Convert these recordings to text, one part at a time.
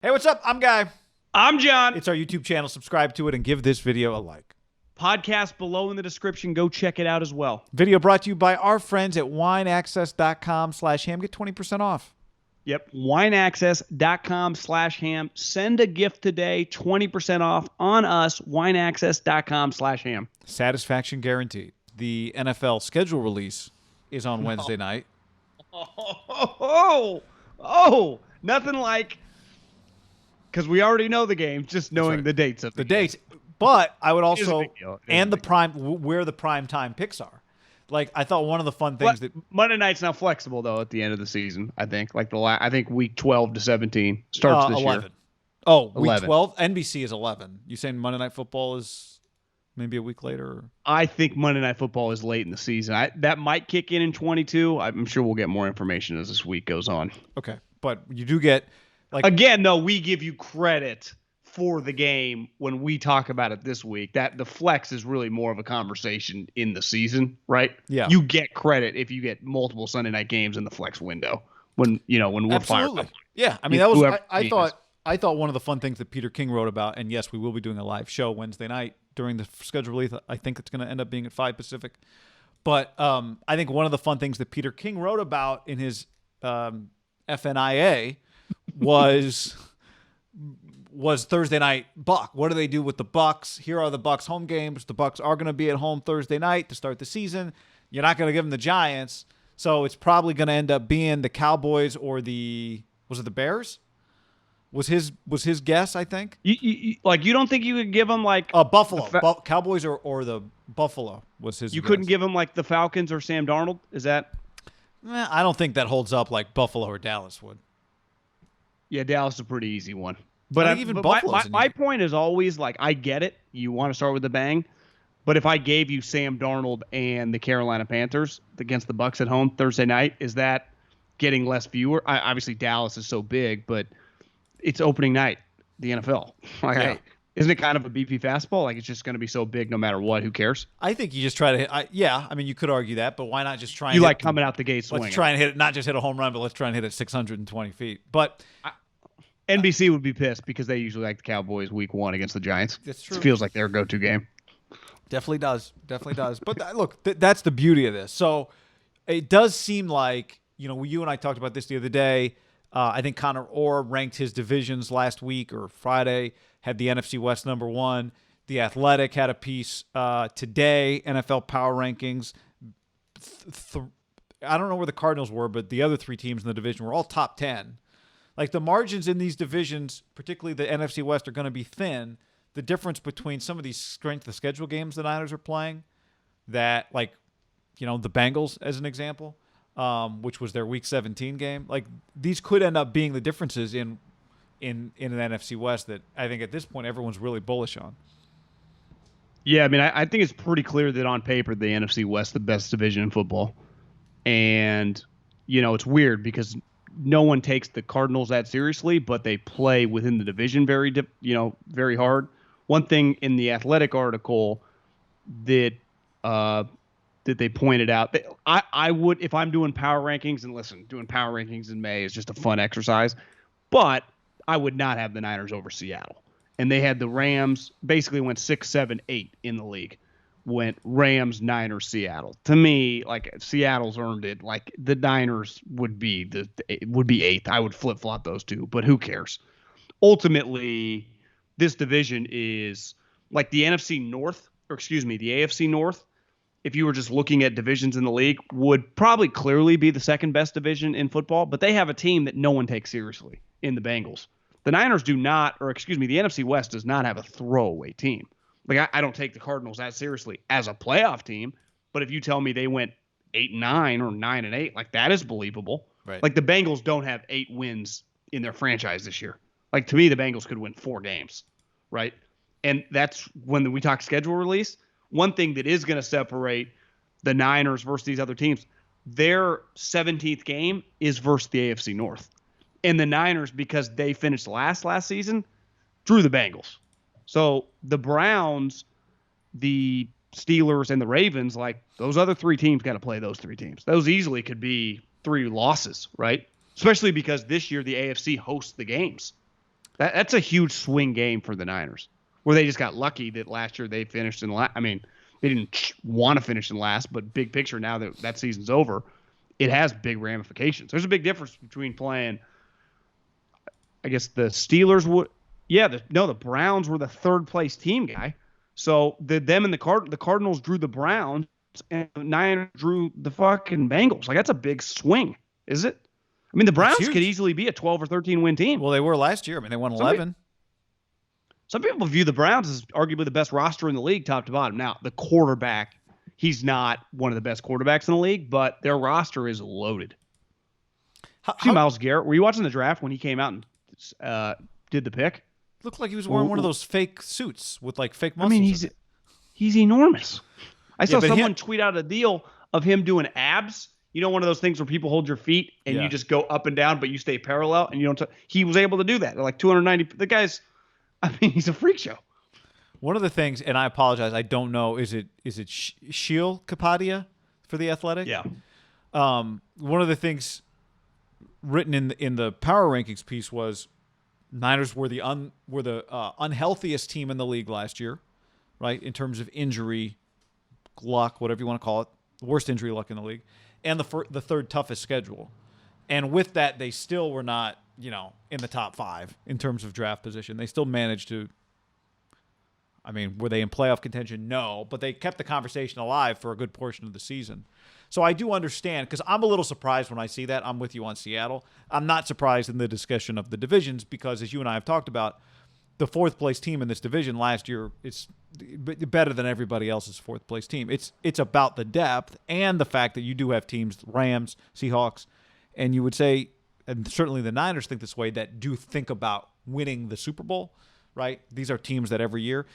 Hey, what's up? I'm Guy. I'm John. It's our YouTube channel. Subscribe to it and give this video a like. Podcast below in the description. Go check it out as well. Video brought to you by our friends at wineaccess.com/ham. Get 20% off. Yep. Wineaccess.com/ham. Send a gift today. 20% off on us. Wineaccess.com/ham. Satisfaction guaranteed. The NFL schedule release is on Wednesday night. Nothing like, because we already know the game, just knowing right. the dates of the dates. But I would also, and the big prime, where the prime time picks are. Like, I thought one of the fun things that Monday night's now flexible though at the end of the season. I think I think week 12 to 17 starts this 11. year. Oh, week 11. 12. NBC is 11. You saying Monday Night Football is maybe a week later? Or? I think Monday Night Football is late in the season. That might kick in 22. I'm sure we'll get more information as this week goes on. Okay, but you do get again though, we give you credit for the game when we talk about it this week. That the flex is really more of a conversation in the season, right? Yeah. You get credit if you get multiple Sunday night games in the flex window when we're fired up. Yeah, I mean that was I thought one of the fun things that Peter King wrote about, and yes, we will be doing a live show Wednesday night during the schedule release. I think it's going to end up being at 5 Pacific. But I think one of the fun things that Peter King wrote about in his FNIA was Thursday night Buck. What do they do with the Bucks? Here are the Bucks home games. The Bucks are going to be at home Thursday night to start the season. You're not going to give them the Giants, so it's probably going to end up being the Cowboys or the Bears? Was his guess? I think. You don't think you could give them like Buffalo, Cowboys or the Buffalo was his. You guess. couldn't give them like the Falcons or Sam Darnold. Is that? I don't think that holds up like Buffalo or Dallas would. Yeah, Dallas is a pretty easy one. But my point is always like, I get it. You want to start with the bang. But if I gave you Sam Darnold and the Carolina Panthers against the Bucks at home Thursday night, is that getting less viewer? Obviously, Dallas is so big, but it's opening night, the NFL. Isn't it kind of a BP fastball? Like, it's just going to be so big no matter what. Who cares? I think you just try to hit. I mean, you could argue that, but why not just try and you like coming out the gate swinging? Let's try and hit it, not just hit a home run, but let's try and hit it 620 feet. But NBC would be pissed because they usually like the Cowboys week 1 against the Giants. That's true. It feels like their go-to game. Definitely does. But look, that's the beauty of this. So it does seem like, you and I talked about this the other day. I think Connor Orr ranked his divisions last week or Friday, had the NFC West number 1. The Athletic had a piece today, NFL Power Rankings. I don't know where the Cardinals were, but the other 3 teams in the division were all top 10. Like, the margins in these divisions, particularly the NFC West, are going to be thin. The difference between some of these strength of schedule games the Niners are playing, that, like, the Bengals as an example, which was their Week 17 game. Like, these could end up being the differences in an NFC West that I think at this point everyone's really bullish on. Yeah, I mean, I think it's pretty clear that on paper the NFC West is the best division in football. And, it's weird because no one takes the Cardinals that seriously, but they play within the division very hard. One thing in the Athletic article that they pointed out that I would, if I'm doing power rankings, and listen, doing power rankings in May is just a fun exercise, but I would not have the Niners over Seattle. And they had the Rams, basically went 6, 7, 8 in the league. Went Rams, Niners, Seattle. To me, like, Seattle's earned it. Like, the Niners would be 8th. I would flip-flop those two, but who cares? Ultimately, this division is like the NFC North, the AFC North. If you were just looking at divisions in the league, would probably clearly be the second best division in football, but they have a team that no one takes seriously in the Bengals. The Niners do not, the NFC West does not have a throwaway team. Like, I don't take the Cardinals that seriously as a playoff team, but if you tell me they went 8-9 or 9-8, like, that is believable. Right. Like, the Bengals don't have 8 wins in their franchise this year. Like, to me, the Bengals could win 4 games, right? And that's when we talk schedule release. One thing that is going to separate the Niners versus these other teams, their 17th game is versus the AFC North. And the Niners, because they finished last season, drew the Bengals. So the Browns, the Steelers, and the Ravens, like, those other 3 teams got to play those 3 teams. Those easily could be 3 losses, right? Especially because this year the AFC hosts the games. That's a huge swing game for the Niners, where they just got lucky that last year they finished in last. I mean, they didn't want to finish in last, but big picture, now that that season's over, it has big ramifications. There's a big difference between playing, I guess the Steelers would, the Browns were the third place team, guy. So them and the Cardinals drew the Browns, and the Niners drew the fucking Bengals. Like, that's a big swing, is it? I mean, the Browns could easily be a 12 or 13 win team. Well, they were last year. I mean, they won 11. Some people view the Browns as arguably the best roster in the league, top to bottom. Now, the quarterback, he's not one of the best quarterbacks in the league, but their roster is loaded. Myles Garrett, were you watching the draft when he came out and did the pick? Looked like he was wearing one of those fake suits with like fake muscles. I mean, he's enormous. I saw someone tweet out a deal of him doing abs. You know, one of those things where people hold your feet and you just go up and down, but you stay parallel and you don't. He was able to do that. They're like 290. The guy's, I mean, he's a freak show. One of the things, and I apologize, I don't know, is it Sheil Kapadia for the Athletic? Yeah. One of the things written in the power rankings piece was Niners were the unhealthiest team in the league last year, right? In terms of injury luck, whatever you want to call it, the worst injury luck in the league, and the third toughest schedule. And with that, they still were not, in the top 5 in terms of draft position. They still managed to. I mean, were they in playoff contention? No, but they kept the conversation alive for a good portion of the season. So I do understand, because I'm a little surprised when I see that. I'm with you on Seattle. I'm not surprised in the discussion of the divisions because, as you and I have talked about, the fourth-place team in this division last year is better than everybody else's fourth-place team. It's about the depth and the fact that you do have teams, Rams, Seahawks, and you would say, and certainly the Niners think this way, that do think about winning the Super Bowl, right? These are teams that every year.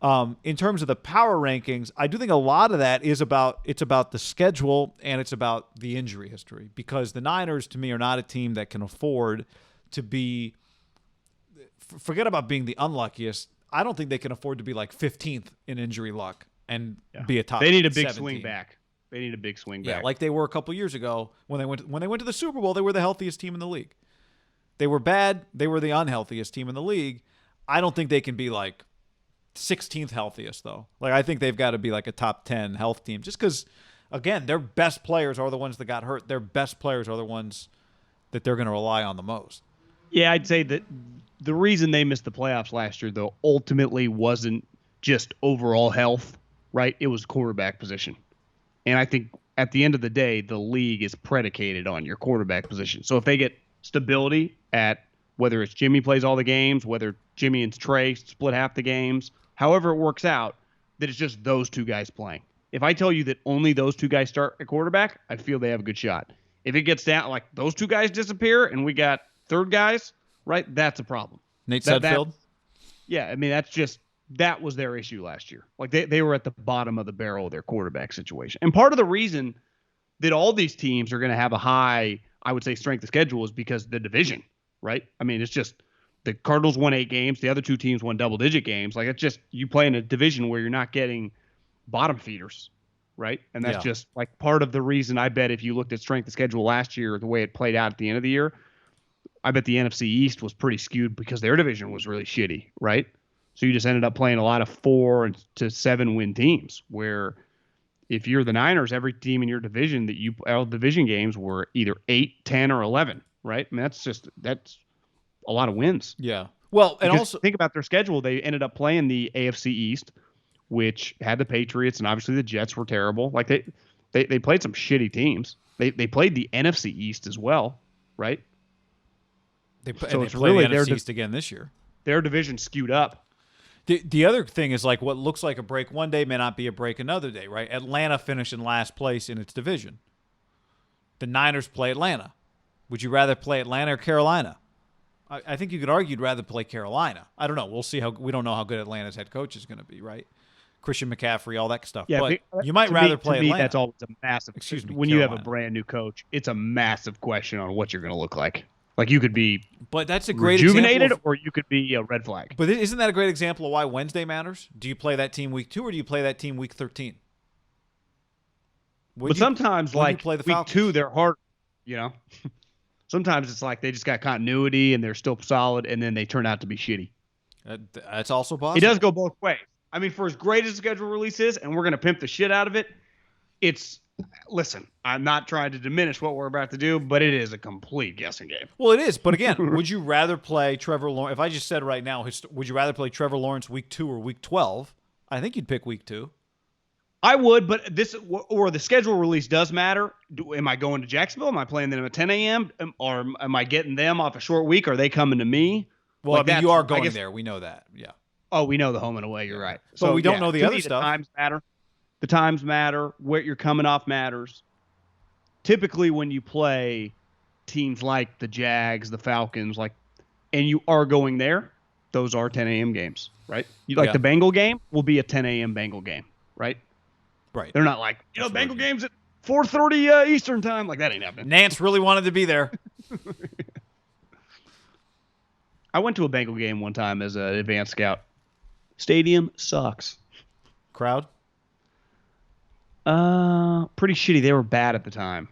In terms of the power rankings, I do think a lot of that is about the schedule and it's about the injury history, because the Niners, to me, are not a team that can afford to be – forget about being the unluckiest. I don't think they can afford to be like 15th in injury luck and be a top. They need a big 17. swing back. They need a big swing back. Yeah, like they were a couple years ago when they went to the Super Bowl. They were the healthiest team in the league. They were bad. They were the unhealthiest team in the league. I don't think they can be like 16th healthiest though. Like, I think they've got to be like a top 10 health team, just because, again, their best players are the ones that got hurt. Their best players are the ones that they're going to rely on the most. Yeah, I'd say that the reason they missed the playoffs last year, though, ultimately wasn't just overall health, right? It was quarterback position. And I think at the end of the day, the league is predicated on your quarterback position. So if they get stability at whether it's Jimmy plays all the games, whether Jimmy and Trey split half the games, however it works out, that it's just those two guys playing. If I tell you that only those two guys start at quarterback, I feel they have a good shot. If it gets down, like those two guys disappear and we got third guys, right, that's a problem. Nate Sudfeld? Yeah, I mean, that was their issue last year. Like they were at the bottom of the barrel of their quarterback situation. And part of the reason that all these teams are going to have a high, I would say, strength of schedule is because the division, right? I mean, it's just the Cardinals won 8 games. The other two teams won double-digit games. Like, it's just you play in a division where you're not getting bottom feeders, right? And that's just like part of the reason. I bet if you looked at strength of schedule last year, the way it played out at the end of the year, I bet the NFC East was pretty skewed because their division was really shitty, right? So you just ended up playing a lot of 4 to 7 win teams, where if you're the Niners, every team in your division all division games were either 8, 10, or 11, right? I mean, that's a lot of wins. Yeah. Well, and because also think about their schedule. They ended up playing the AFC East, which had the Patriots, and obviously the Jets were terrible. Like they played some shitty teams. They played the NFC East as well, right? They play the NFC East again this year. Their division skewed up. The other thing is, like, what looks like a break one day may not be a break another day, right? Atlanta finished in last place in its division. The Niners play Atlanta. Would you rather play Atlanta or Carolina? I think you could argue you'd rather play Carolina. I don't know. We'll see we don't know how good Atlanta's head coach is going to be, right? Christian McCaffrey, all that stuff. Yeah, but you might rather play Atlanta. That's always a massive. Excuse me. When Carolina. You have a brand new coach, it's a massive question on what you're going to look like. Like, you could be, but that's a great rejuvenated, or you could be a red flag. But isn't that a great example of why Wednesday matters? Do you play that team week 2 or do you play that team week 13? But sometimes, like week 2, they're hard. You know, Sometimes it's like they just got continuity and they're still solid, and then they turn out to be shitty. That's also possible. It does go both ways. I mean, for as great as the schedule release is, and we're going to pimp the shit out of it, listen, I'm not trying to diminish what we're about to do, but it is a complete guessing game. Well, it is. But again, would you rather play Trevor Lawrence? If I just said right now, would you rather play Trevor Lawrence week 2 or week 12? I think you'd pick week 2. I would, but the schedule release does matter. Am I going to Jacksonville? Am I playing them at 10 a.m.? Or am I getting them off a short week? Are they coming to me? Well, I mean, you are going there. We know that. Yeah. Oh, we know the home and away. You're right. So we don't know the other stuff. The times matter. The times matter. Where you're coming off matters. Typically, when you play teams like the Jags, the Falcons, and you are going there, those are 10 a.m. games, right? The Bengal game will be a 10 a.m. Bengal game, right? Right. They're not like, Bengal games at 4:30 Eastern time. Like, that ain't happening. Nance really wanted to be there. I went to a Bengal game one time as an advanced scout. Stadium sucks. Crowd? Pretty shitty. They were bad at the time.